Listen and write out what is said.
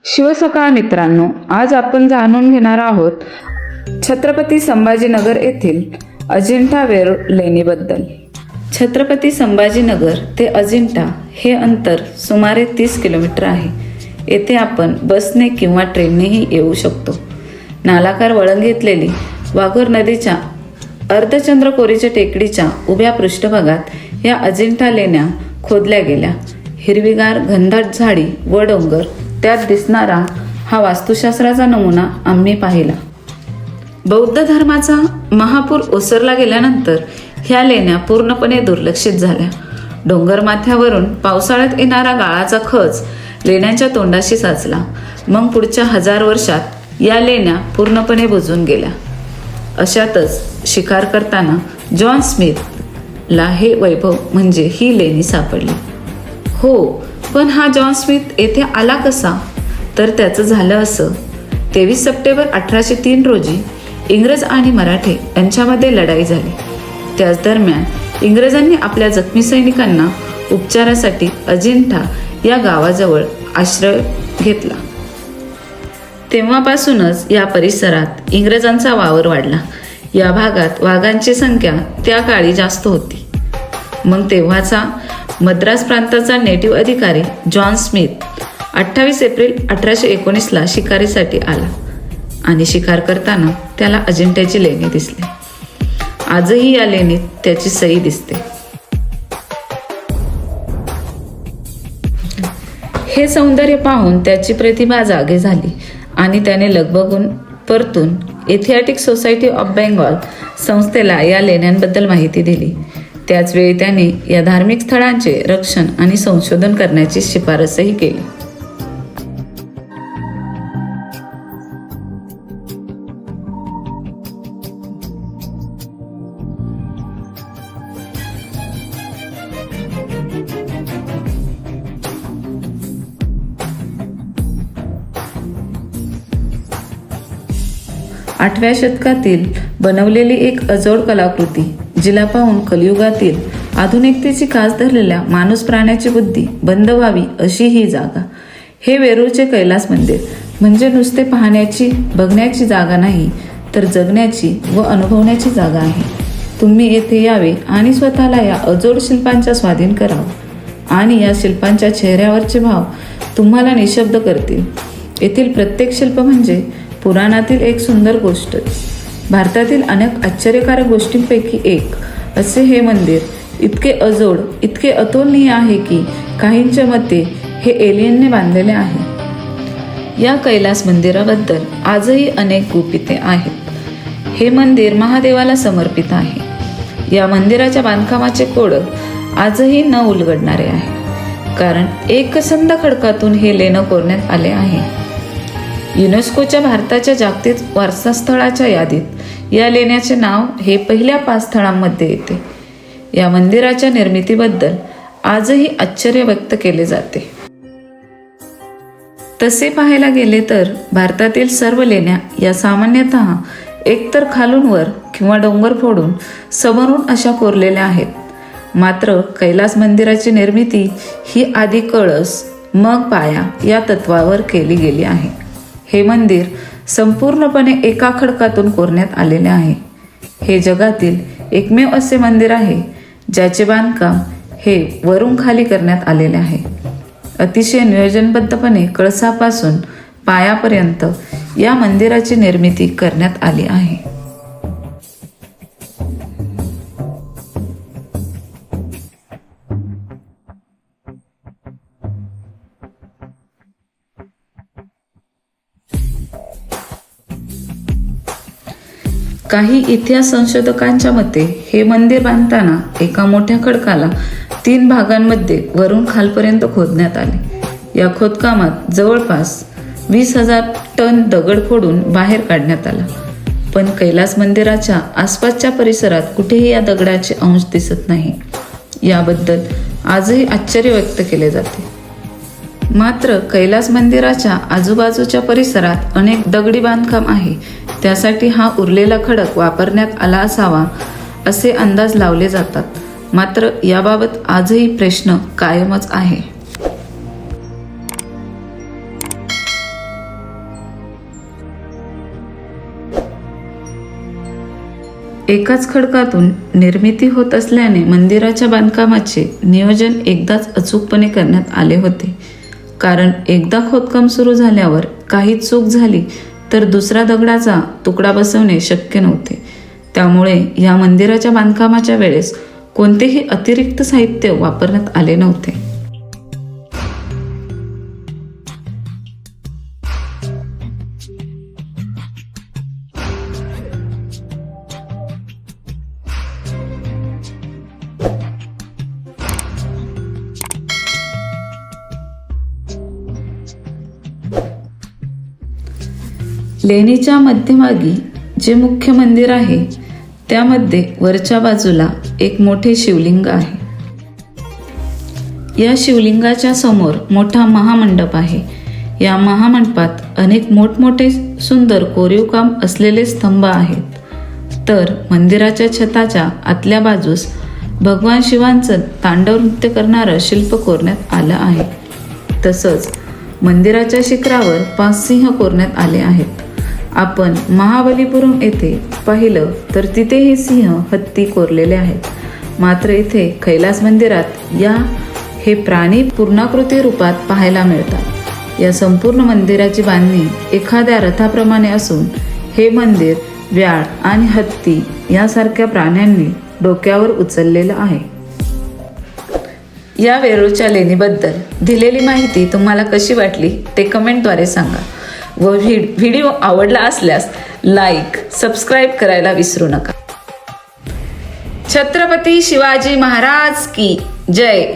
शिवसकाळ मित्रांनो, आज आपण जाणून घेणार आहोत छत्रपती संभाजीनगर येथील अजिंठा वेरूळ लेणीबद्दल। छत्रपती संभाजीनगर ते अजिंठा हे अंतर सुमारे 30 किलोमीटर आहे। येथे आपण बसने किंवा ट्रेननेही येऊ शकतो। नालाकार वळण घेतलेली वाघोर नदीच्या अर्धचंद्रकोरीच्या टेकडीच्या उभ्या पृष्ठभागात या अजिंठा लेण्या खोदल्या गेल्या। हिरवीगार घनदाट झाडी व डोंगर त्यात दिसणारा हा वास्तुशास्त्राचा नमुना आम्ही पाहिला। बौद्ध धर्माचा महापूर ओसरला गेल्यानंतर ह्या लेण्या पूर्णपणे दुर्लक्षित झाल्या। डोंगर माथ्यावरून पावसाळ्यात येणारा गाळाचा खच लेण्यांच्या तोंडाशी साचला। मग पुढच्या 1000 वर्षात या लेण्या पूर्णपणे बुजून गेल्या। अशातच शिकार करताना जॉन स्मिथला हे वैभव म्हणजे ही लेणी सापडली। हो, पण हा जॉन स्मिथ येथे आला कसा? तर त्याचं झालं असं, 23 सप्टेंबर 1803 रोजी इंग्रज आणि मराठे यांच्यामध्ये लढाई झाली। त्याच दरम्यान इंग्रजांनी आपल्या जखमी सैनिकांना उपचारासाठी अजिंठा या गावाजवळ आश्रय घेतला। तेव्हापासूनच या परिसरात इंग्रजांचा वावर वाढला। या भागात वाघांची संख्या त्या काळी जास्त होती। मग तेव्हाचा मद्रास प्रांताचा नेटिव्ह अधिकारी जॉन स्मिथ 28 एप्रिल 1819ला शिकारीसाठी आला आणि शिकार करताना त्याला अजिंठ्याची लेणी दिसली। आजही या लेणीत त्याची सही दिसते। हे सौंदर्य पाहून त्याची प्रतिभा जागे झाली आणि त्याने लगबगून परतून एथियाटिक सोसायटी ऑफ बेंगॉल संस्थेला या लेण्यांबद्दल माहिती दिली। त्याच वेळी त्याने या धार्मिक स्थळांचे रक्षण आणि संशोधन करण्याची शिफारसही केली। आठव्या शतकातील बनवलेली एक अजोड कलाकृती, जिला पाहून कलियुगातील आधुनिकतेची कास धरलेल्या माणूस प्राण्याची बुद्धी बंद व्हावी अशी ही जागा। हे वेरूळचे कैलास मंदिर म्हणजे नुसते पाहण्याची बघण्याची जागा नाही, तर जगण्याची व अनुभवण्याची जागा आहे। तुम्ही येथे यावे आणि स्वतःला या अजोड शिल्पांच्या स्वाधीन करावं आणि या शिल्पांच्या चेहऱ्यावरचे भाव तुम्हाला निशब्द करतील। येथील प्रत्येक शिल्प म्हणजे पुराणातील एक सुंदर गोष्ट। भारतातील अनेक आश्चर्यकारक गोष्टींपैकी एक असे हे मंदिर इतके अजोड, इतके अतुलनीय आहे की काहींच्या मते हे एलियनने बांधलेले आहे। या कैलास मंदिराबद्दल आजही अनेक गुपिते आहेत। हे मंदिर महादेवाला समर्पित आहे। या मंदिराच्या बांधकामाचे कोड आजही न उलगडणारे आहे, कारण एकसंध खडकातून हे लेणं कोरण्यात आले आहे। युनेस्कोच्या भारताच्या जागतिक वारसा स्थळाच्या यादीत या लेण्याचे नाव हे पहिल्या 5 स्थळांमध्ये येते। या मंदिराच्या निर्मितीबद्दल आजही आश्चर्य व्यक्त केले जाते। तसे पाहायला गेले तर भारतातील सर्व लेण्या या सामान्यतः एकतर खालून वर किंवा डोंगर फोडून समोरून अशा कोरलेल्या आहेत। मात्र कैलास मंदिराची निर्मिती ही आधी कळस मग पाया या तत्वावर केली गेली आहे। हे मंदिर संपूर्णपणे एका खडकातून कोरण्यात आलेले आहे। हे जगातील एकमेव असे मंदिर आहे ज्याचे बांधकाम हे वरून खाली करण्यात आलेले आहे। अतिशय नियोजनबद्धपणे कळसापासून पायापर्यंत या मंदिराची निर्मिती करण्यात आली आहे। काही इतिहास संशोधकांच्या मते हे मंदिर बांधताना एका मोठ्या खडकाला 3 भागांमध्ये वरून खालपर्यंत खोदण्यात आले। या खोदकामात जवळपास 20,000 टन दगड फोडून बाहेर काढण्यात आला। पण कैलास मंदिराच्या आसपासच्या परिसरात कुठेही या दगडाचे अंश दिसत नाही। याबद्दल आजही आश्चर्य व्यक्त केले जाते। मात्र कैलास मंदिराच्या आजूबाजूच्या परिसरात अनेक दगडी बांधकाम आहे, त्यासाठी हा उरलेला खडक वापरण्यात आला असावा असे अंदाज लावले जातात। मात्र याबाबत आजही प्रश्न कायमच आहे। एकाच खडकातून निर्मिती होत असल्याने मंदिराच्या बांधकामाचे नियोजन एकदाच अचूकपणे करण्यात आले होते. कारण एकदा खोदकाम सुरू झाल्यावर काही चूक झाली तर दुसरा दगडाचा तुकडा बसवणे शक्य नव्हते. त्यामुळे या मंदिराच्या बांधकामाच्या वेळेस कोणतेही अतिरिक्त साहित्य वापरण्यात आले नव्हते. लेणीच्या मध्यभागी जे मुख्य मंदिर आहे त्यामध्ये वरच्या बाजूला एक मोठे शिवलिंग आहे. या शिवलिंगाच्या समोर मोठा महामंडप आहे. या महामंडपात अनेक मोठमोठे सुंदर कोरीव काम असलेले स्तंभ आहेत. तर मंदिराच्या छताच्या आतल्या बाजूस भगवान शिवांचं तांडव नृत्य करणारं शिल्प कोरण्यात आलं आहे. तसंच मंदिराच्या शिखरावर 5 सिंह कोरण्यात आले आहेत. आपण महाबलीपुरम येथे पाहिलं तर तिथेही सिंह, हत्ती कोरलेले आहेत. मात्र इथे कैलास मंदिरात हे प्राणी पूर्णाकृती रूपात पाहायला मिळतात. या संपूर्ण मंदिराची बांधणी एखाद्या रथाप्रमाणे असून हे मंदिर व्याळ आणि हत्ती यासारख्या प्राण्यांनी डोक्यावर उचललेलं आहे. या वेरूळच्या लेणीबद्दल दिलेली माहिती तुम्हाला कशी वाटली ते कमेंटद्वारे सांगा व व्हिडिओ आवडला असल्यास लाईक, सबस्क्राईब करायला विसरू नका. छत्रपती शिवाजी महाराज की जय.